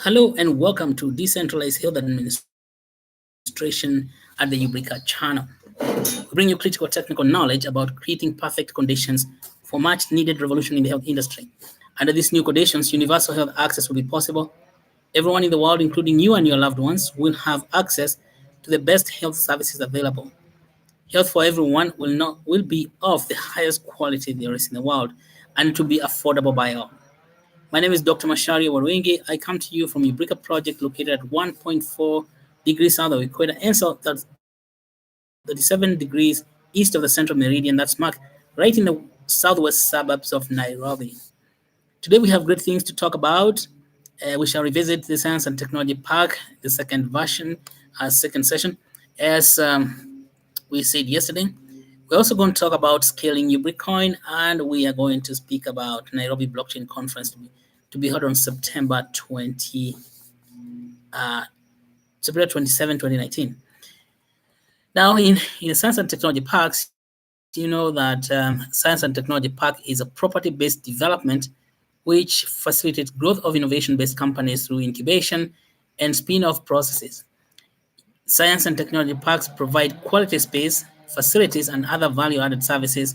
Hello and welcome to Decentralized Health Administration at the Eureka channel. We bring you critical technical knowledge about creating perfect conditions for much needed revolution in the health industry. Under these new conditions, universal health access will be possible. Everyone in the world, including you and your loved ones, will have access to the best health services available. Health for everyone will be of the highest quality there is in the world and to be affordable by all. My name is Dr. Mashari Warwingi. I come to you from Eureka Project located at 1.4 degrees south of equator and 37 degrees east of the central meridian that's marked right in the southwest suburbs of Nairobi. Today we have great things to talk about. We shall revisit the Science and Technology Park, the second session, as we said yesterday. We're also going to talk about scaling new Bitcoin, and we are going to speak about Nairobi Blockchain Conference to be held on September 27, 2019. Now, in the Science and Technology Parks, you know that Science and Technology Park is a property-based development which facilitates growth of innovation-based companies through incubation and spin-off processes. Science and technology parks provide quality space, facilities, and other value-added services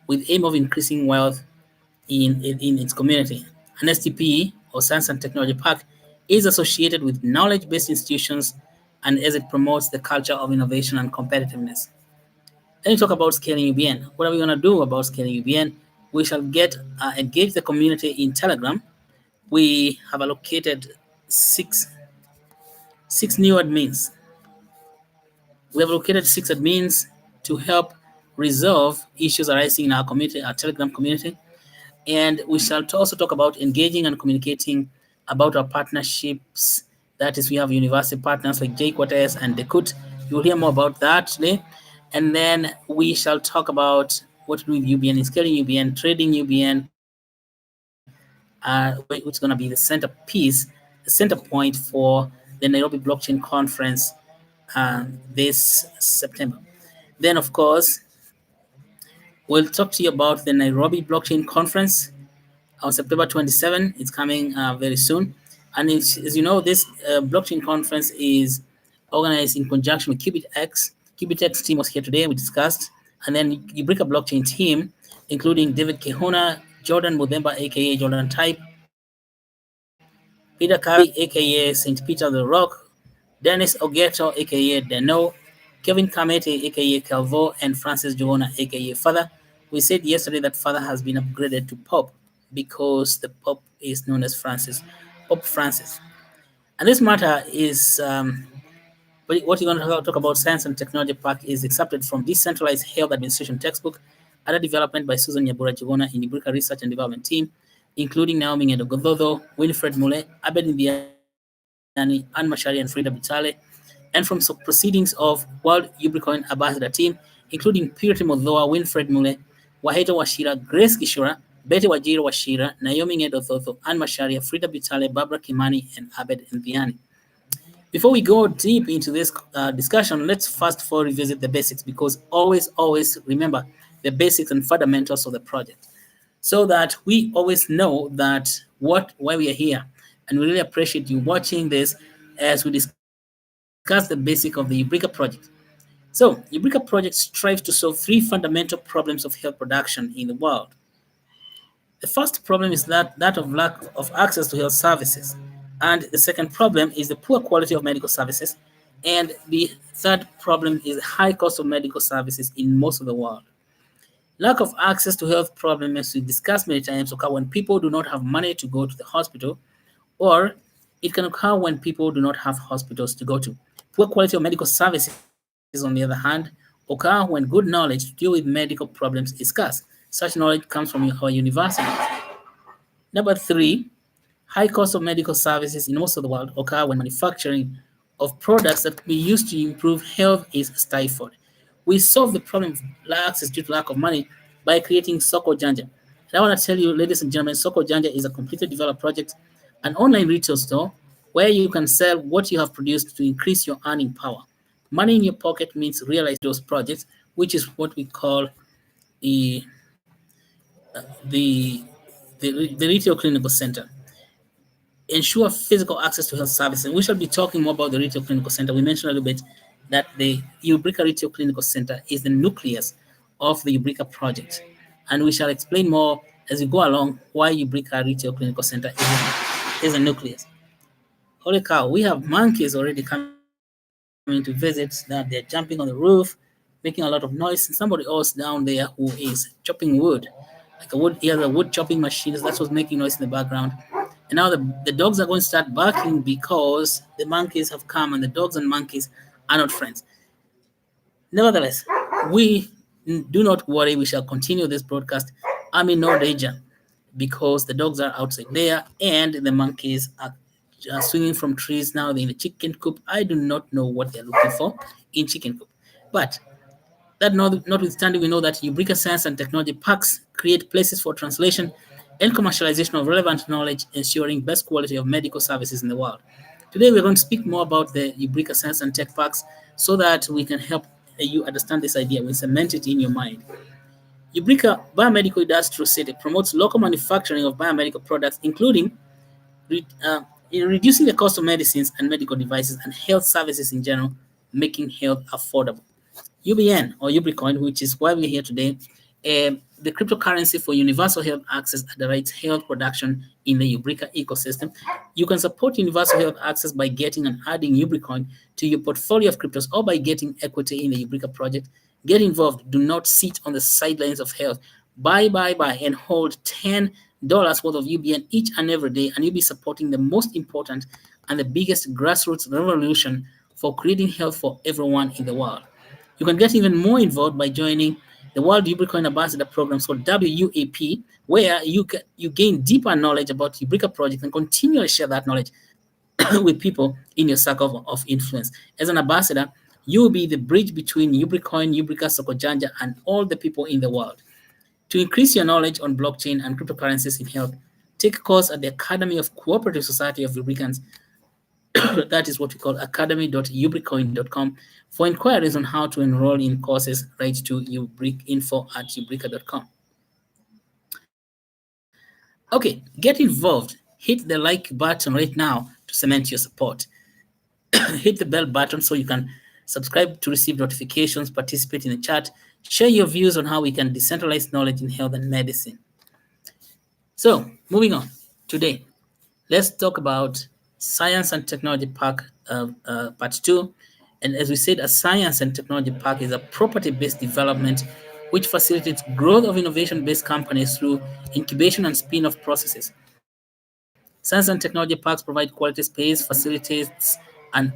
with aim of increasing wealth in its community. An STPE, or Science and Technology Park, is associated with knowledge-based institutions and as it promotes the culture of innovation and competitiveness. Then we talk about scaling UBN. What are we going to do about scaling UBN? We shall engage the community in Telegram. We have allocated six six new admins. We have allocated six admins to help resolve issues arising in our community, our Telegram community. And we shall also talk about engaging and communicating about our partnerships. That is, we have university partners like JQuarters and Dekut. You'll hear more about that today. And then we shall talk about what to do with UBN, scaling UBN, trading UBN, which is going to be the center point for the Nairobi Blockchain Conference this September. Then, of course, we'll talk to you about the Nairobi Blockchain Conference on September 27. It's coming very soon. And as you know, this blockchain conference is organized in conjunction with QBitX. QBitX team was here today, we discussed. And then Eureka Blockchain team, including David Kehona, Jordan Mudemba, aka Jordan Type, Peter Kabi, aka St. Peter the Rock, Dennis Ogeto, aka Deno, Kevin Kamete, aka Calvo, and Francis Joona, aka Father. We said yesterday that Father has been upgraded to Pope because the Pope is known as Pope Francis. And this matter is what you're going to talk about. Science and Technology Park is accepted from Decentralized Health Administration textbook, under development by Susan Nyabura Jigona in the Brika Research and Development team, including Naomi Ngedogodhodo, Winfred Mule, Abed Ndiani, Anne Mashari, and Frida Bitale, and from proceedings of World Ubicoin Ambassador team, including Purity Modhoa, Winfred Mule, Waheto Washira, Grace Kishora, Betty Wajiro Washira, Naomi Ngedothoto, Anne Masharia, Frida Bitale, Barbara Kimani, and Abed Ndiani. Before we go deep into this discussion, let's first of all revisit the basics because always remember the basics and fundamentals of the project so that we always know that why we are here. And we really appreciate you watching this as we discuss the basic of the Eureka project. So, Eureka project strives to solve three fundamental problems of health production in the world. The first problem is that of lack of access to health services. And the second problem is the poor quality of medical services. And the third problem is the high cost of medical services in most of the world. Lack of access to health problems, as we discussed many times, occur when people do not have money to go to the hospital, or it can occur when people do not have hospitals to go to. Poor quality of medical services, on the other hand, occur when good knowledge to deal with medical problems is scarce. Such knowledge comes from our universities. Number three, high cost of medical services in most of the world occur when manufacturing of products that can be used to improve health is stifled. We solve the problem of access due to lack of money by creating Soko Janja. And I want to tell you, ladies and gentlemen, Soko Janja is a completely developed project, an online retail store where you can sell what you have produced to increase your earning power. Money in your pocket means realize those projects, which is what we call the, the, the retail clinical center. ensure physical access to health services. We shall be talking more about the retail clinical center. We mentioned a little bit that the Eureka Retail Clinical Center is the nucleus of the Eureka project. And we shall explain more as we go along why Eureka Retail Clinical Center is a nucleus. Holy cow, we have monkeys already coming to visit. Now they're jumping on the roof, making a lot of noise. And somebody else down there who is chopping wood. He has a wood chopping machine. That's what's making noise in the background. And now the dogs are going to start barking because the monkeys have come, and the dogs and monkeys are not friends. Nevertheless, we do not worry. We shall continue this broadcast. I'm in no danger because the dogs are outside there and the monkeys are swinging from trees. Now they're in the chicken coop. I do not know what they're looking for in chicken coop. But that notwithstanding, we know that Eureka Science and Technology Parks create places for translation and commercialization of relevant knowledge, ensuring best quality of medical services in the world. Today, we're going to speak more about the Eureka Science and Tech Parks so that we can help you understand this idea. We cement it in your mind. Eureka Biomedical Industrial City promotes local manufacturing of biomedical products, including in reducing the cost of medicines and medical devices and health services in general, making health affordable. UBN or Ubicoin, which is why we're here today, the cryptocurrency for universal health access accelerates health production in the Eureka ecosystem. You can support universal health access by getting and adding Ubicoin to your portfolio of cryptos or by getting equity in the Eureka project. Get involved. Do not sit on the sidelines of health. Buy, and hold $10 worth of UBN each and every day, and you'll be supporting the most important and the biggest grassroots revolution for creating health for everyone in the world. You can get even more involved by joining the World Ubicoin Ambassador Program, so WUAP, where you gain deeper knowledge about the Ubica project and continually share that knowledge with people in your circle of influence. As an ambassador, you will be the bridge between Ubicoin, Ubica, Sokojanja, and all the people in the world. To increase your knowledge on blockchain and cryptocurrencies in health, take a course at the Academy of Cooperative Society of Ubricans. That is what we call academy.ubricoin.com. For inquiries on how to enroll in courses, write to info@ubrica.com. Okay, get involved. Hit the like button right now to cement your support. Hit the bell button so you can subscribe to receive notifications, participate in the chat, share your views on how we can decentralize knowledge in health and medicine. So, moving on. Today, let's talk about Science and Technology Park Part 2. And as we said, a Science and Technology Park is a property-based development which facilitates growth of innovation-based companies through incubation and spin-off processes. Science and Technology Parks provide quality space, facilities and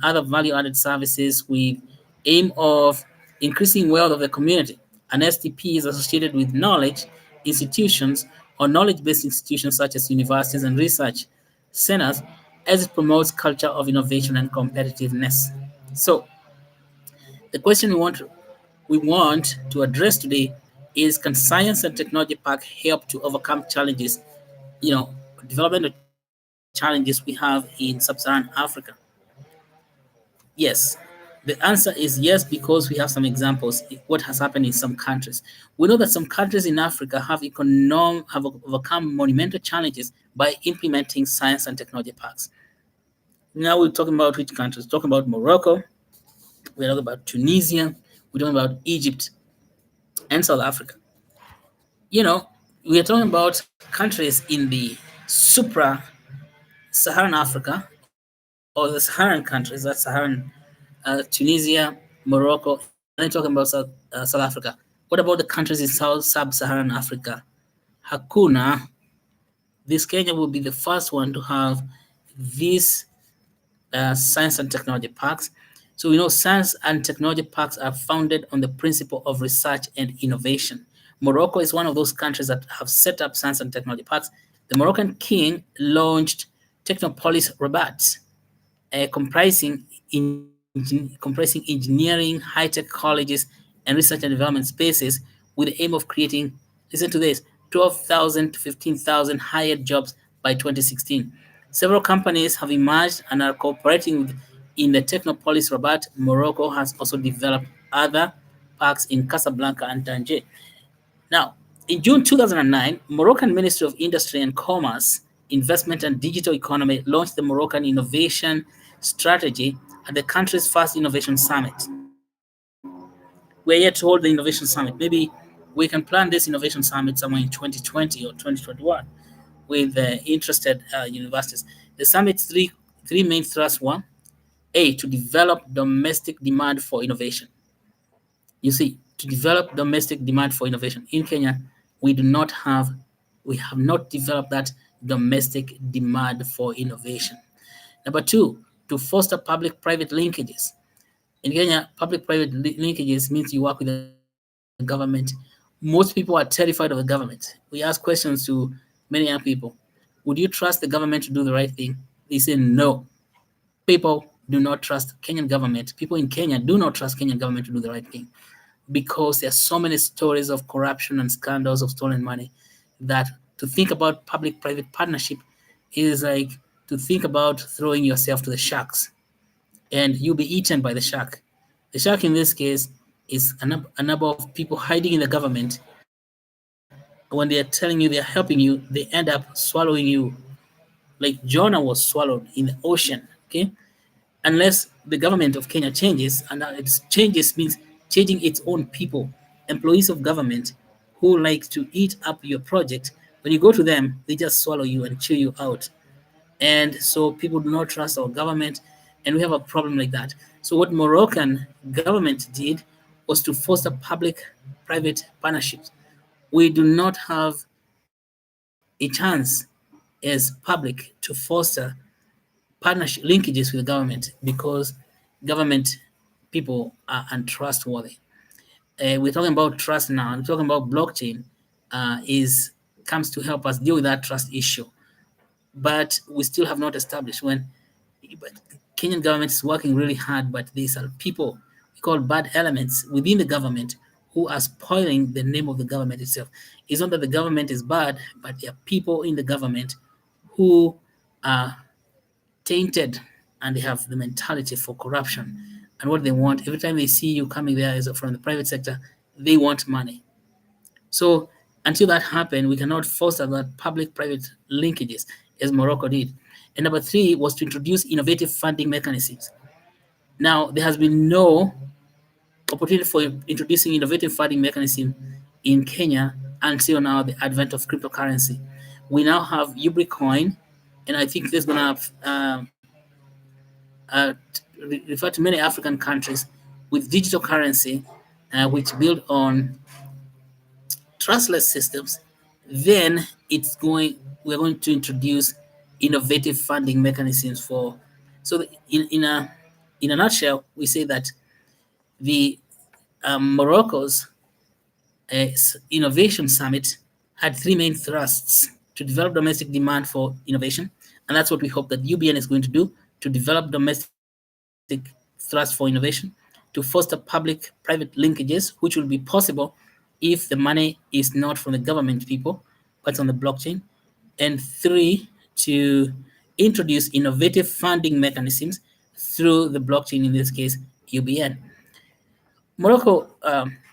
other value-added services with aim of increasing wealth of the community. An STP is associated with knowledge institutions or knowledge-based institutions such as universities and research centers as it promotes culture of innovation and competitiveness. So the question we want to address today is, can science and technology park help to overcome challenges, you know, development challenges we have in sub-Saharan Africa? Yes. The answer is yes, because we have some examples what has happened in some countries. We know that some countries in Africa have overcome monumental challenges by implementing science and technology parks. Now we're talking about which countries? We're talking about Morocco, we're talking about Tunisia, we're talking about Egypt and South Africa. You know, we are talking about countries in the supra-Saharan Africa or the Saharan countries, that's Saharan, Tunisia, Morocco, and then talking about South Africa. What about the countries in sub-Saharan Africa? Hakuna. This Kenya will be the first one to have these science and technology parks. So we know science and technology parks are founded on the principle of research and innovation. Morocco is one of those countries that have set up science and technology parks. The Moroccan King launched Technopolis Rabat, comprising engineering, high-tech colleges, and research and development spaces with the aim of creating, listen to this, 12,000 to 15,000 hired jobs by 2016. Several companies have emerged and are cooperating in the Technopolis Rabat. Morocco has also developed other parks in Casablanca and Tangiers. Now, in June 2009, Moroccan Ministry of Industry and Commerce Investment and Digital Economy launched the Moroccan Innovation Strategy at the country's first innovation summit. We're yet to hold the innovation summit. Maybe we can plan this innovation summit somewhere in 2020 or 2021 with interested universities. The summit's three main thrusts were: A, to develop domestic demand for innovation. You see, to develop domestic demand for innovation. In Kenya, we do not have, we have not developed that domestic demand for innovation. Number two, to foster public-private linkages. In Kenya, public-private linkages means you work with the government. Most people are terrified of the government. We ask questions to many young people. Would you trust the government to do the right thing? They say no. People do not trust Kenyan government. People in Kenya do not trust Kenyan government to do the right thing because there are so many stories of corruption and scandals of stolen money that to think about public-private partnership is like to think about throwing yourself to the sharks and you'll be eaten by the shark. The shark in this case is a number of people hiding in the government. When they are telling you they are helping you, they end up swallowing you like Jonah was swallowed in the ocean. Okay, unless the government of Kenya changes, and its changes means changing its own people, employees of government who like to eat up your project. When you go to them, they just swallow you and chew you out. And so people do not trust our government, and we have a problem like that. So what Moroccan government did was to foster public-private partnerships. We do not have a chance as public to foster partnership linkages with the government because government people are untrustworthy. We're talking about trust now. I'm talking about blockchain is comes to help us deal with that trust issue, but we still have not established when. But Kenyan government is working really hard, but these are people we call bad elements within the government who are spoiling the name of the government itself. It's not that the government is bad, but there are people in the government who are tainted and they have the mentality for corruption. And what they want, every time they see you coming there as from the private sector, they want money. So until that happens, we cannot foster that public-private linkages as Morocco did. And number three was to introduce innovative funding mechanisms. Now, there has been no opportunity for introducing innovative funding mechanism in Kenya until now, the advent of cryptocurrency. We now have Ubricoin, and I think this is going to refer to many African countries with digital currency, which build on trustless systems. Then we're going to introduce innovative funding mechanisms for. So in a nutshell, we say that the Morocco's Innovation Summit had three main thrusts: to develop domestic demand for innovation, and that's what we hope that UBN is going to do, to develop domestic thrust for innovation, to foster public-private linkages, which will be possible if the money is not from the government people, but on the blockchain, and three, to introduce innovative funding mechanisms through the blockchain, in this case, UBN. Morocco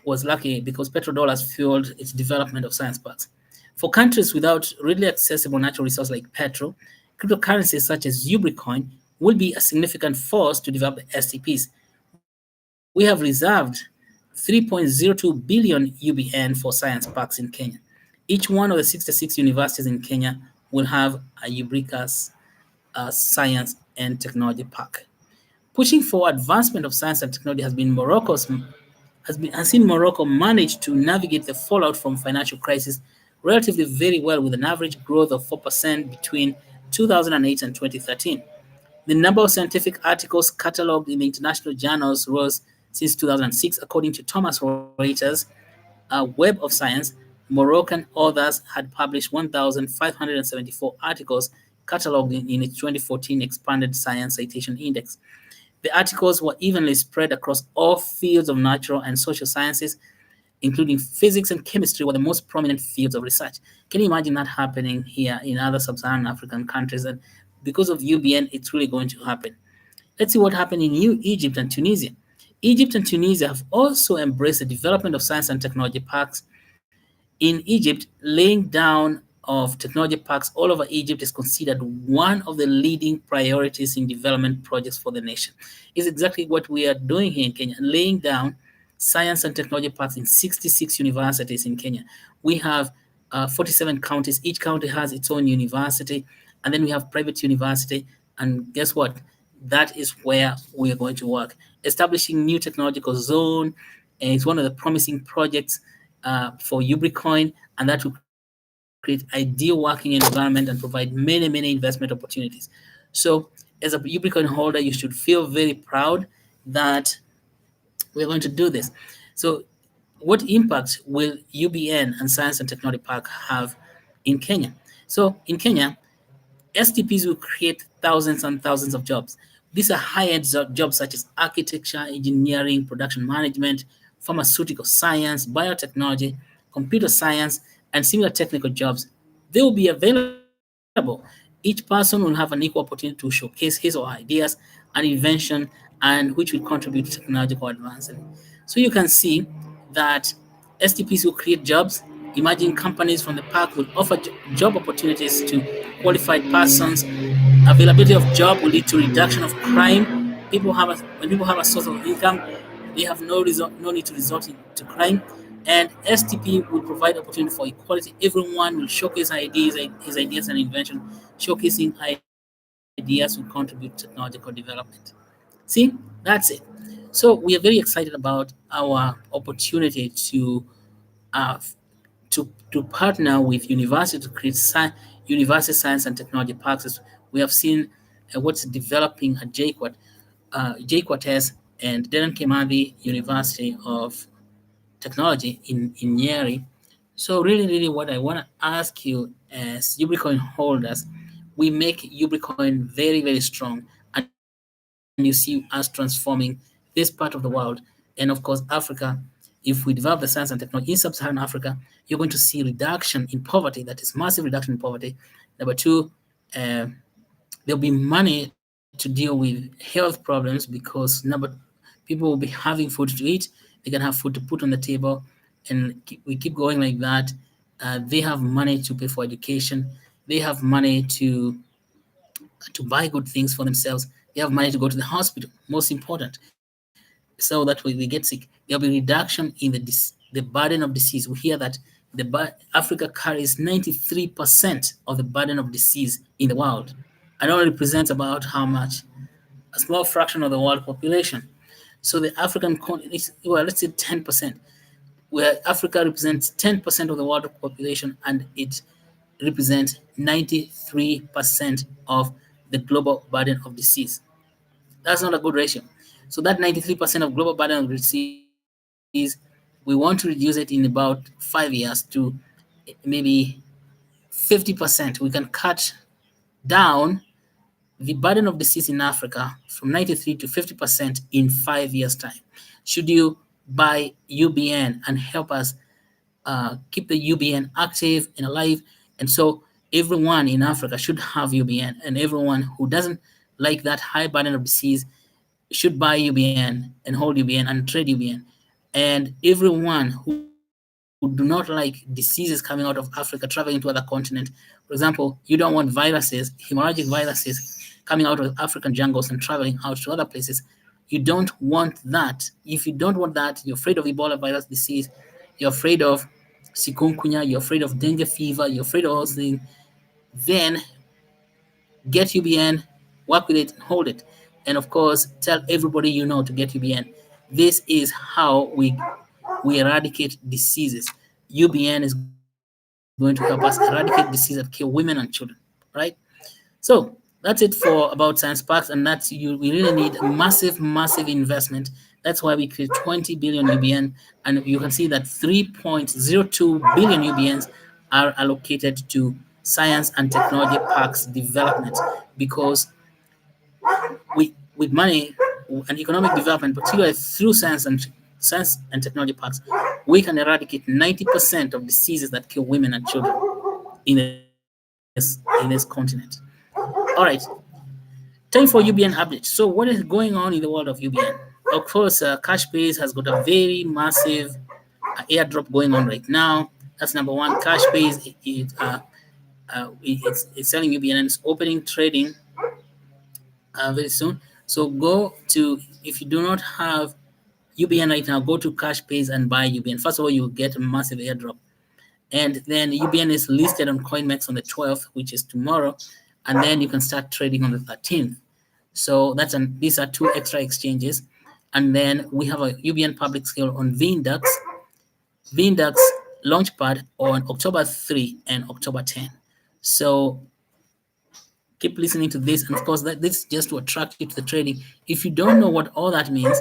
was lucky because petrodollars fueled its development of science parks. For countries without readily accessible natural resources like petrol, cryptocurrencies such as Ubricoin will be a significant force to develop the STPs. We have reserved 3.02 billion UBN for science parks in Kenya. Each one of the 66 universities in Kenya will have a Eubricas Science and Technology Park. Pushing for advancement of science and technology has seen Morocco manage to navigate the fallout from financial crisis relatively very well, with an average growth of 4% between 2008 and 2013. The number of scientific articles catalogued in the international journals rose since 2006, according to Thomas Reuters' Web of Science. Moroccan authors had published 1,574 articles catalogued in its 2014 Expanded Science Citation Index. The articles were evenly spread across all fields of natural and social sciences, including physics and chemistry, were the most prominent fields of research. Can you imagine that happening here in other sub-Saharan African countries? And because of UBN, it's really going to happen. Let's see what happened in Egypt and Tunisia. Egypt and Tunisia have also embraced the development of science and technology parks. In Egypt, laying down of technology parks all over Egypt is considered one of the leading priorities in development projects for the nation. It's exactly what we are doing here in Kenya, laying down science and technology parks in 66 universities in Kenya. We have 47 counties. Each county has its own university, and then we have private university. And guess what? That is where we are going to work. Establishing new technological zone, and it's one of the promising projects for Ubricoin, and that will create ideal working environment and provide many, many investment opportunities. So, as a Ubricoin holder, you should feel very proud that we're going to do this. So, what impact will UBN and Science and Technology Park have in Kenya? So, in Kenya, STPs will create thousands and thousands of jobs. These are high-end jobs such as architecture, engineering, production management, pharmaceutical science, biotechnology, computer science, and similar technical jobs. They will be available. Each person will have an equal opportunity to showcase his or her ideas and invention, and which will contribute to technological advancement. So you can see that STPs will create jobs. Emerging companies from the park will offer job opportunities to qualified persons. Availability of job will lead to reduction of crime. When people have a source of income, they have no need to resort to crime. And STP will provide opportunity for equality. Everyone will showcase his ideas and invention. Showcasing ideas will contribute to technological development. See, that's it. So we are very excited about our opportunity uh, to partner with university to create university science and technology parks. We have seen what's developing at JQuates and Dedan Kimathi University of Technology in Nyeri. So really, really what I want to ask you as Ubricoin holders, we make Ubricoin very, very strong. And you see us transforming this part of the world. And of course, Africa, if we develop the science and technology in sub-Saharan Africa, you're going to see reduction in poverty. That is massive reduction in poverty. Number two, uh, there'll be money to deal with health problems because people will be having food to eat. They can have food to put on the table, and we keep going like that. They have money to pay for education. They have money to buy good things for themselves. They have money to go to the hospital. Most important, so that way we get sick. There'll be reduction in the burden of disease. We hear that Africa carries 93% of the burden of disease in the world. And only represents about how much? A small fraction of the world population. So the African continent, well, let's say 10%, where Africa represents 10% of the world population and it represents 93% of the global burden of disease. That's not a good ratio. So that 93% of global burden of disease, we want to reduce it in about 5 years to maybe 50%. We can cut down the burden of disease in Africa from 93 to 50% in 5 years' time. Should you buy UBN and help us keep the UBN active and alive? And so everyone in Africa should have UBN, and everyone who doesn't like that high burden of disease should buy UBN and hold UBN and trade UBN. And everyone who do not like diseases coming out of Africa traveling to other continents, for example, you don't want viruses, hemorrhagic viruses coming out of African jungles and traveling out to other places. You don't want that. If you don't want that, you're afraid of Ebola virus disease, you're afraid of chikungunya, you're afraid of dengue fever, you're afraid of all those things, then get UBN, work with it, and hold it. And of course, tell everybody you know to get UBN. This is how we eradicate diseases. UBN is going to help us eradicate diseases that kill women and children, right? So that's it for about science parks, and we really need massive, massive investment. That's why we create 20 billion UBN, and you can see that 3.02 billion UBNs are allocated to science and technology parks development because with money and economic development, particularly through science and technology parks, we can eradicate 90% of diseases that kill women and children in this continent. All right, time for UBN update. So what is going on in the world of UBN? Of course, Cashbase has got a very massive airdrop going on right now. That's number one. Cashbase it's selling UBN and it's opening trading very soon. So go to, if you do not have UBN right now, go to Cash Pays and buy UBN. First of all, you get a massive airdrop. And then UBN is listed on CoinMex on the 12th, which is tomorrow. And then you can start trading on the 13th. So these are two extra exchanges. And then we have a UBN public scale on VINDAX Launchpad on October 3 and October 10. So keep listening to this. And of course, this is just to attract you to the trading. If you don't know what all that means,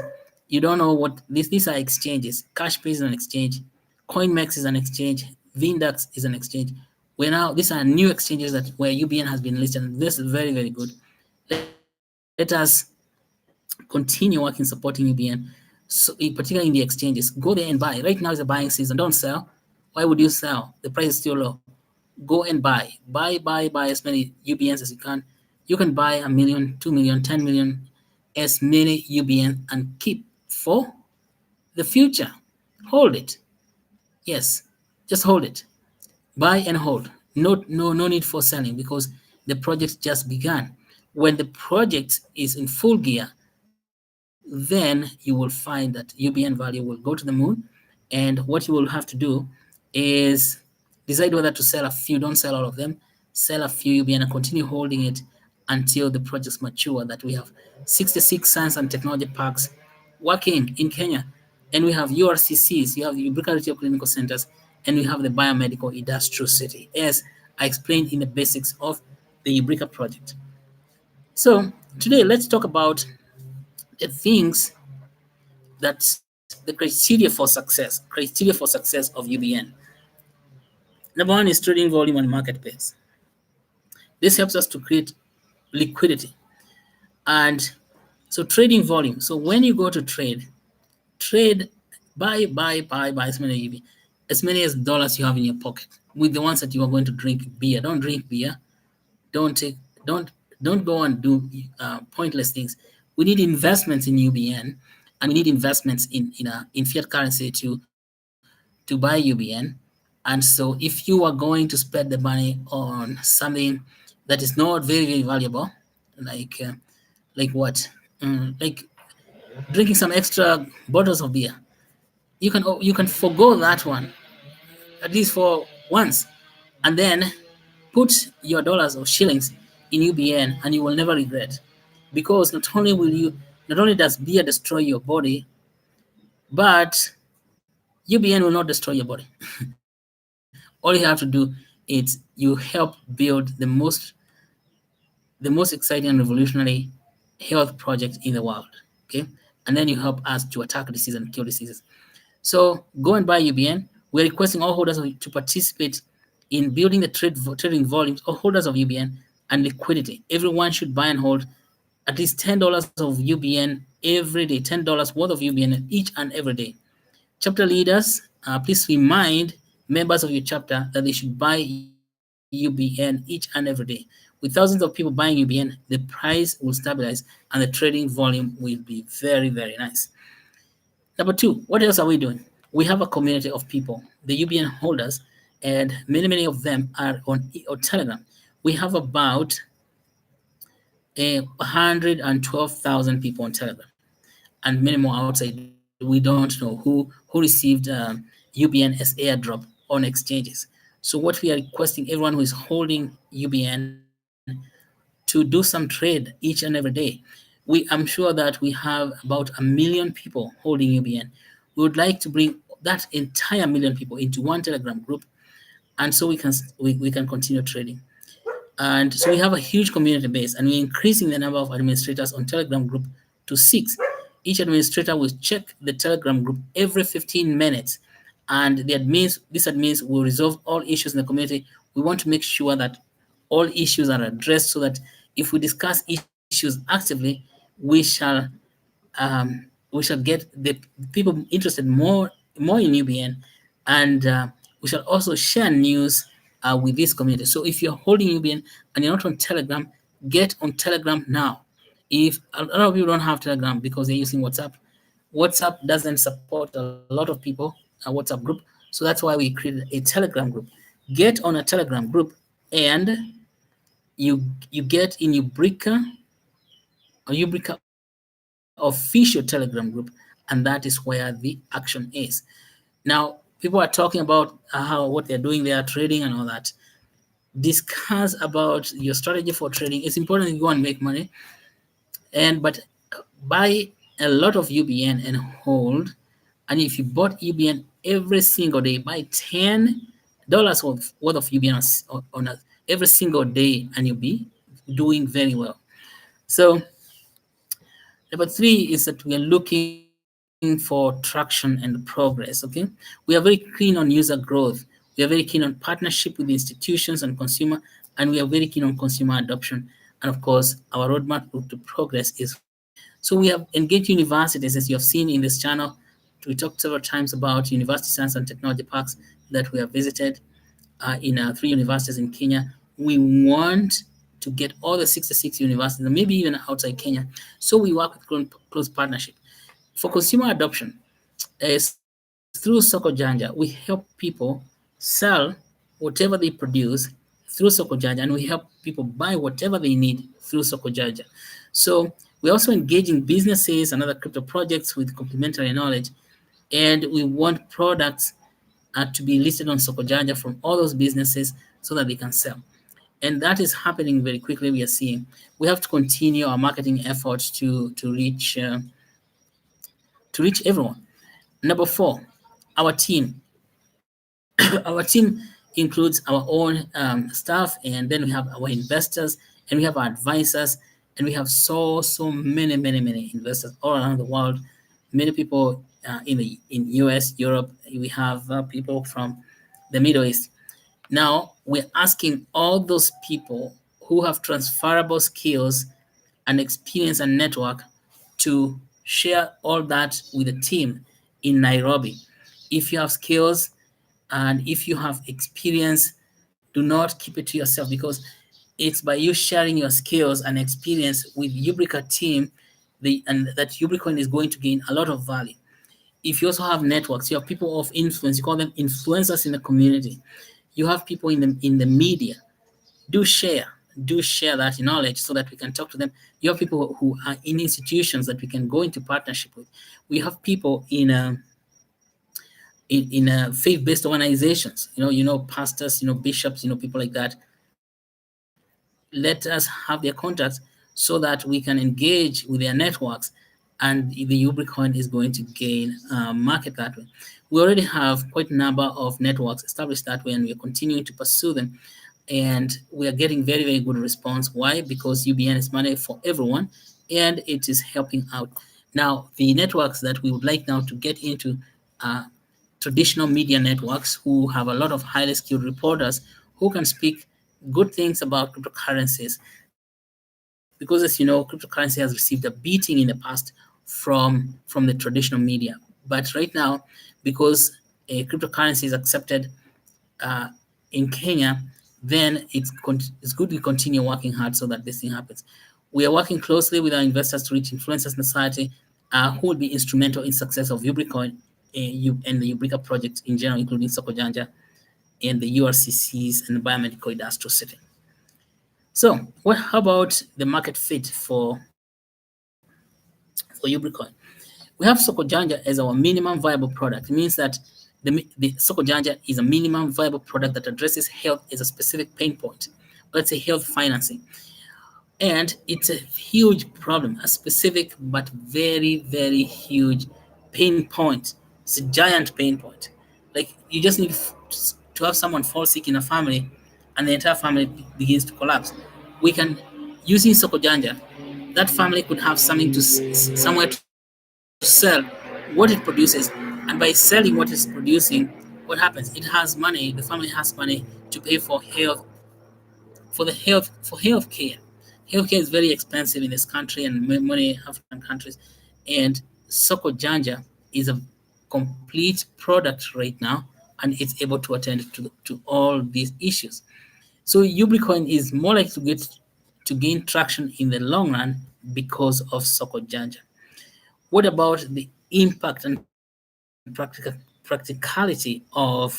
you don't know what these are exchanges. CashPay is an exchange, CoinMex is an exchange, VINDAX is an exchange. These are new exchanges that where UBN has been listed. And this is very, very good. Let us continue working supporting UBN, so particularly in the exchanges. Go there and buy. Right now is a buying season. Don't sell. Why would you sell? The price is still low. Go and buy as many UBNs as you can. You can buy 1 million, 2 million, 10 million, as many UBN and keep for the future. Hold it. Yes, just hold it. Buy and hold. No need for selling because the project just began. When the project is in full gear, then you will find that UBN value will go to the moon. And what you will have to do is decide whether to sell a few. Don't sell all of them. Sell a few UBN and continue holding it until the projects mature. That we have 66 science and technology parks working in Kenya. And we have URCCs, you have the Ubiquity Clinical Centers, and we have the Biomedical Industrial City, as I explained in the basics of the Ubrica project. So today, let's talk about the things that the criteria for success of UBN. Number one is trading volume and market pace. This helps us to create liquidity. And so trading volume. So when you go to trade, buy as many as dollars you have in your pocket with the ones that you are going to drink beer. Don't drink beer. Don't take, don't go and do pointless things. We need investments in UBN, and we need investments in fiat currency to buy UBN. And so if you are going to spend the money on something that is not very, very valuable, like what? Like drinking some extra bottles of beer, you can forego that one at least for once, and then put your dollars or shillings in UBN, and you will never regret, because not only does beer destroy your body, but UBN will not destroy your body. All you have to do is you help build the most exciting and revolutionary health project in the world. Okay, and then you help us to attack disease and kill diseases. So go and buy UBN. We're requesting all holders to participate in building the trading volumes, all holders of UBN, and liquidity. Everyone should buy and hold at least $10 of UBN every day, $10 worth of UBN each and every day. Chapter leaders, please remind members of your chapter that they should buy UBN each and every day. With thousands of people buying UBN, the price will stabilize and the trading volume will be very, very nice. Number two, what else are we doing? We have a community of people, the UBN holders, and many of them are on Telegram. We have about 112,000 people on Telegram, and many more outside. We don't know who received UBN as airdrop on exchanges. So what we are requesting everyone who is holding UBN to do some trade each and every day. I'm sure that we have about 1 million people holding UBN. We would like to bring that entire million people into one Telegram group, and so we can continue trading. And so we have a huge community base, and we're increasing the number of administrators on Telegram group to 6. Each administrator will check the Telegram group every 15 minutes, and these admins will resolve all issues in the community. We want to make sure that all issues are addressed, so that if we discuss issues actively, we shall get the people interested more in UBN, and we shall also share news with this community. So if you're holding UBN and you're not on Telegram, get on Telegram now. If a lot of people don't have Telegram because they're using WhatsApp doesn't support a lot of people, a WhatsApp group. So that's why we created a Telegram group. Get on a Telegram group and you get in Ubrica official Telegram group, and that is where the action is. Now, people are talking about how what they're doing, they are trading and all that. Discuss about your strategy for trading. It's important that you go and make money, and but buy a lot of UBN and hold. And if you bought UBN every single day, buy $10 worth of UBN every single day, and you'll be doing very well. So number three is that we are looking for traction and progress. Okay, we are very keen on user growth. We are very keen on partnership with institutions and consumer, and we are very keen on consumer adoption. And of course, our roadmap to progress is so we have engaged universities, as you have seen in this channel. We talked several times about university science and technology parks that we have visited in three universities in Kenya. We want to get all the 66 universities, and maybe even outside Kenya. So we work with close partnership. For consumer adoption, is through Sokojanja, we help people sell whatever they produce through Sokojanja, and we help people buy whatever they need through Sokojanja. So we also engage in businesses and other crypto projects with complementary knowledge, and we want products to be listed on Sokojanja from all those businesses so that they can sell. And that is happening very quickly. We are seeing we have to continue our marketing efforts to reach everyone. Number four, our team. Our team includes our own staff, and then we have our investors, and we have our advisors, and we have so many investors all around the world. Many people in US, Europe. We have people from the Middle East. Now we're asking all those people who have transferable skills and experience and network to share all that with the team in Nairobi. If you have skills and if you have experience, do not keep it to yourself, because it's by you sharing your skills and experience with Ubrica team and that Ubricoin is going to gain a lot of value. If you also have networks, you have people of influence, you call them influencers in the community. You have people in the media. Do share, do share that knowledge so that we can talk to them. You have people who are in institutions that we can go into partnership with. We have people in faith-based organizations, pastors, bishops, people like that. Let us have their contacts so that we can engage with their networks, and the Ubricoin is going to gain market that way. We already have quite a number of networks established that way, and we are continuing to pursue them. And we are getting very good response. Why? Because UBN is money for everyone, and it is helping out. Now, the networks that we would like now to get into are traditional media networks who have a lot of highly skilled reporters who can speak good things about cryptocurrencies. Because as you know, cryptocurrency has received a beating in the past from the traditional media. But right now, because a cryptocurrency is accepted uh, in Kenya, then it's good we continue working hard so that this thing happens. We are working closely with our investors to reach influencers in society who will be instrumental in success of Ubricoin and the Ubrica project in general, including Sokojanja and the URCCs and the biomedical industrial setting. So, how about the market fit for Ubricoin? We have Sokojanja as our minimum viable product. It means that the Sokojanja is a minimum viable product that addresses health as a specific pain point. Let's say health financing. And it's a huge problem, a specific but very huge pain point. It's a giant pain point. Like you just need to have someone fall sick in a family, and the entire family begins to collapse. We can, using Sokojanja, that family could have something somewhere to sell what it produces, and by selling what it's producing, what happens? It has money. The family has money to pay for health care. Healthcare is very expensive in this country and many African countries, and Sokojanja is a complete product right now, and it's able to attend to all these issues. So Ubricoin is more likely to gain traction in the long run because of Sokojanja. What about the impact and practicality of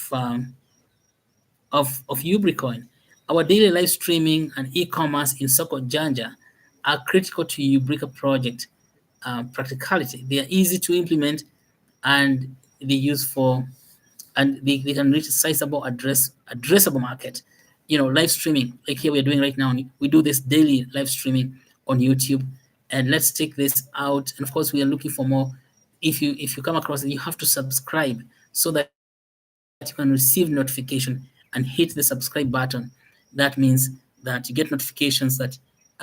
Ubricoin? Our daily live streaming and e-commerce in Soko Janja are critical to Ubrica project practicality. They are easy to implement and they use for and they can reach a sizable addressable market. Live streaming, like here we're doing right now. We do this daily live streaming on YouTube, and let's take this out. And of course, we are looking for more. If you come across it, you have to subscribe so that you can receive notification and hit the subscribe button. That means that you get notifications that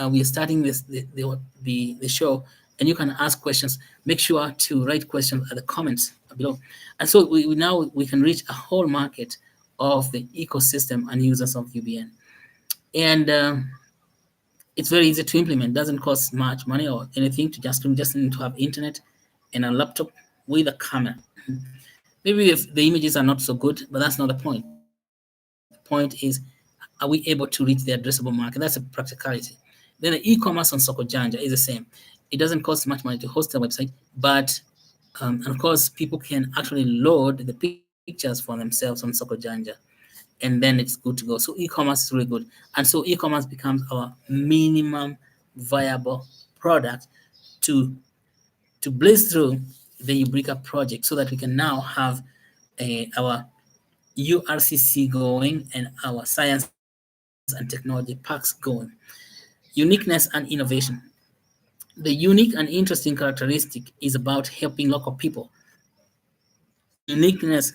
we are starting the show, and you can ask questions. Make sure to write questions at the comments below. And so we now we can reach a whole market of the ecosystem and users of UBN. And it's very easy to implement. Doesn't cost much money or anything to just need to have internet and a laptop with a camera. Maybe if the images are not so good, but that's not the point. The point is, are we able to reach the addressable market? That's a practicality. Then the e-commerce on Soko Janja is the same. It doesn't cost much money to host a website, but and of course, people can actually load the pictures for themselves on Soko Janja, and then it's good to go. So e-commerce is really good, and so e-commerce becomes our minimum viable product to blaze through the Eureka project, so that we can now have our URCC going and our science and technology parks going. Uniqueness and innovation. The unique and interesting characteristic is about helping local people. Uniqueness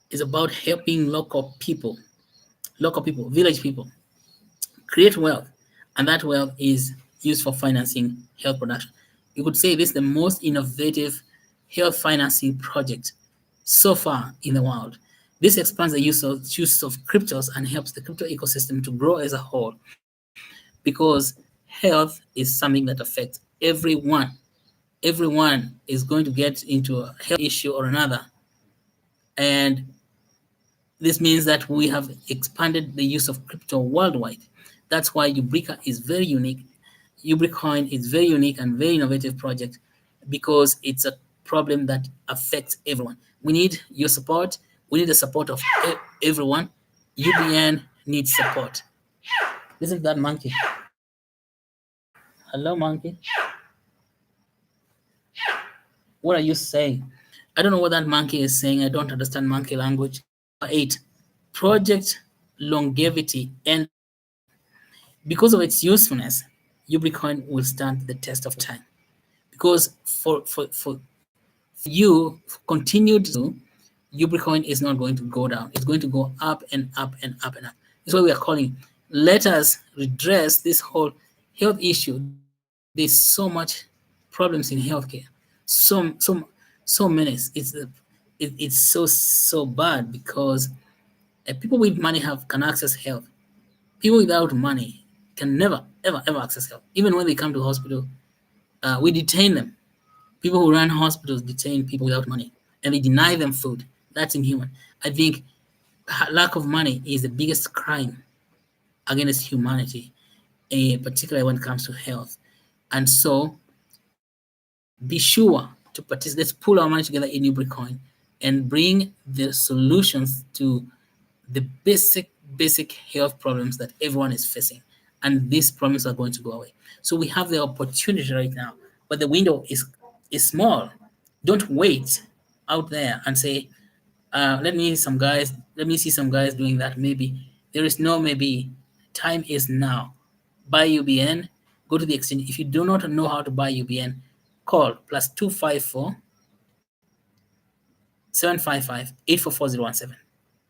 is about helping village people create wealth, and that wealth is used for financing health production. You could say this is the most innovative health financing project so far in the world. This expands the use of cryptos and helps the crypto ecosystem to grow as a whole, because health is something that affects everyone. Everyone is going to get into a health issue or another, and this means that we have expanded the use of crypto worldwide. That's why Ubrica is very unique. Ubricoin is very unique and very innovative project, because it's a problem that affects everyone. We need your support. We need the support of everyone. UBN needs support. Listen to that monkey. Hello, monkey. What are you saying? I don't know what that monkey is saying. I don't understand monkey language. 8. Project longevity and because of its usefulness, Ubricoin will stand the test of time. Because for you continued to, Ubricoin is not going to go down. It's going to go up and up and up and up. That's why we are calling. Let us redress this whole health issue. There's so much problems in healthcare. So many. It's so bad, because people with money can access health. People without money can never ever access help. Even when they come to hospital, we detain them. People who run hospitals detain people without money, and they deny them food. That's inhuman. I think lack of money is the biggest crime against humanity, particularly when it comes to health. And so, be sure to participate. Let's pull our money together in Ubricoin and bring the solutions to the basic health problems that everyone is facing, and these problems are going to go away. So we have the opportunity right now, but the window is small. Don't wait out there and say, let me see some guys doing that. Maybe there is no maybe. Time is now. Buy UBN. Go to the exchange. If you do not know how to buy UBN, call +254 755 844017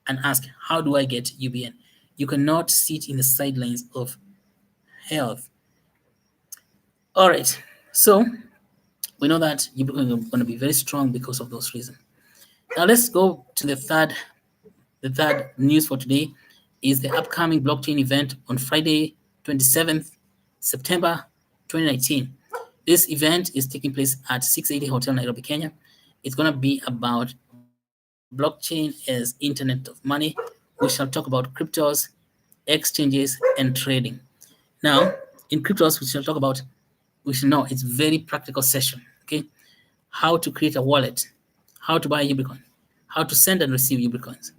and ask, how do I get UBN? You cannot sit in the sidelines of health. All right. So we know that you're going to be very strong because of those reasons. Now let's go to the third news for today is the upcoming blockchain event on Friday, 27th September 2019. This event is taking place at 680 Hotel, Nairobi, Kenya. It's going to be about blockchain as internet of money. We shall talk about cryptos, exchanges, and trading. Now, in cryptos, we should know it's very practical session, okay? How to create a wallet, how to buy Ubicoin, how to send and receive Ubicoins,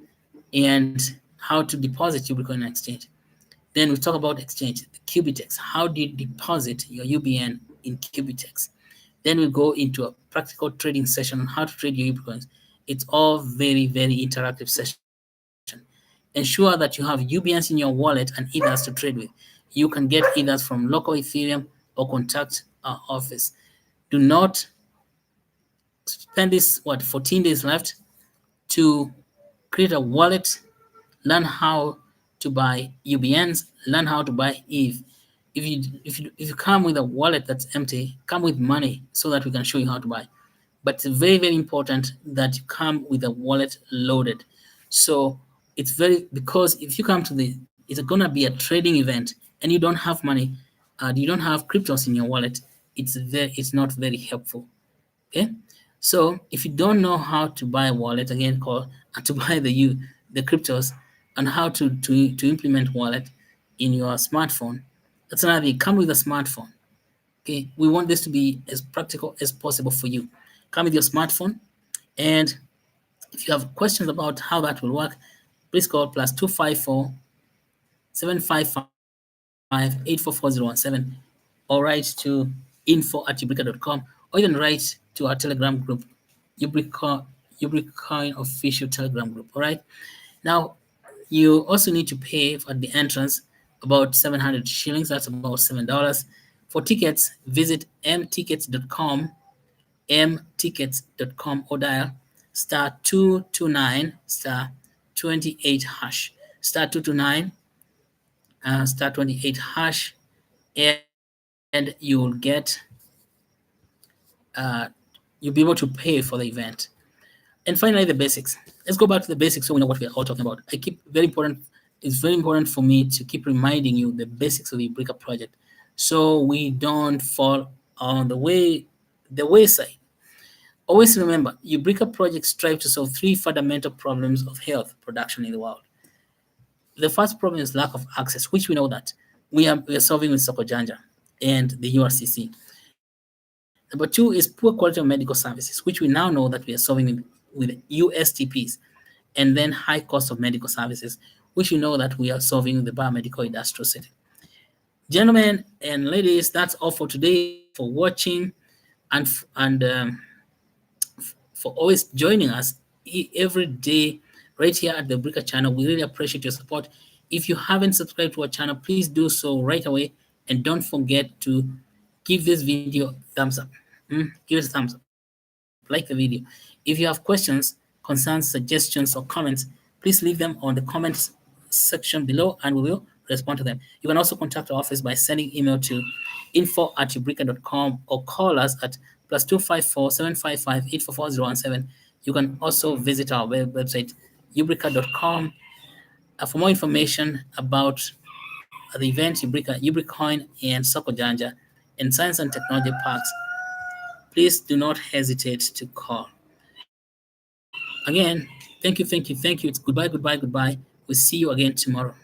and how to deposit UBcoin on exchange. Then we talk about exchange, the Qubitex. How do you deposit your UBN in Qubitex? Then we go into a practical trading session on how to trade your UBcoins. It's all very, very interactive session. Ensure that you have UBNs in your wallet and Ethers to trade with. You can get Ethers from local Ethereum or contact our office. Do not spend this 14 days left to create a wallet, learn how to buy UBNs, learn how to buy ETH. If you come with a wallet that's empty, come with money so that we can show you how to buy. But it's very, very important that you come with a wallet loaded. So it's very, because if you come to it's gonna be a trading event and you don't have money, you don't have cryptos in your wallet, it's not very helpful. Okay, so if you don't know how to buy a wallet, again, call to buy the cryptos and how to implement wallet in your smartphone, that's another thing. Come with a smartphone. Okay, we want this to be as practical as possible for you. Come with your smartphone, and if you have questions about how that will work, please call +254 755 844017, or write to info@ubrica.com, or even write to our Telegram group, Ubricoin official Telegram group. All right. Now, you also need to pay at the entrance about 700 shillings. That's about $7. For tickets, visit mtickets.com, or dial *229 *28 hash, *229 *28 hash, and you'll be able to pay for the event. And finally, the basics. Let's go back to the basics so we know what we are all talking about. It's very important for me to keep reminding you the basics of the Ubrica project so we don't fall on the wayside. Always remember, Ubrica project strives to solve three fundamental problems of health production in the world. The first problem is lack of access, which we know that we are solving with Sokojanja and the URCC. Number two is poor quality of medical services, which we now know that we are solving with USTPs, and then high cost of medical services, which we know that we are solving with the biomedical industrial setting. Gentlemen and ladies, that's all for today. Thank you for watching and for always joining us every day right here at the Ubrica channel. We really appreciate your support. If you haven't subscribed to our channel, please do so right away, and don't forget to give this video a thumbs up. Give it a thumbs up, like the video. If you have questions, concerns, suggestions, or comments, please leave them on the comments section below and we will respond to them. You can also contact our office by sending email to info@ubrica.com or call us at +254 755 844017. You can also visit our website, ubrica.com, for more information about the event Ubricoin and Sokojanja and Science and Technology Parks. Please do not hesitate to call. Again, thank you. It's goodbye. We'll see you again tomorrow.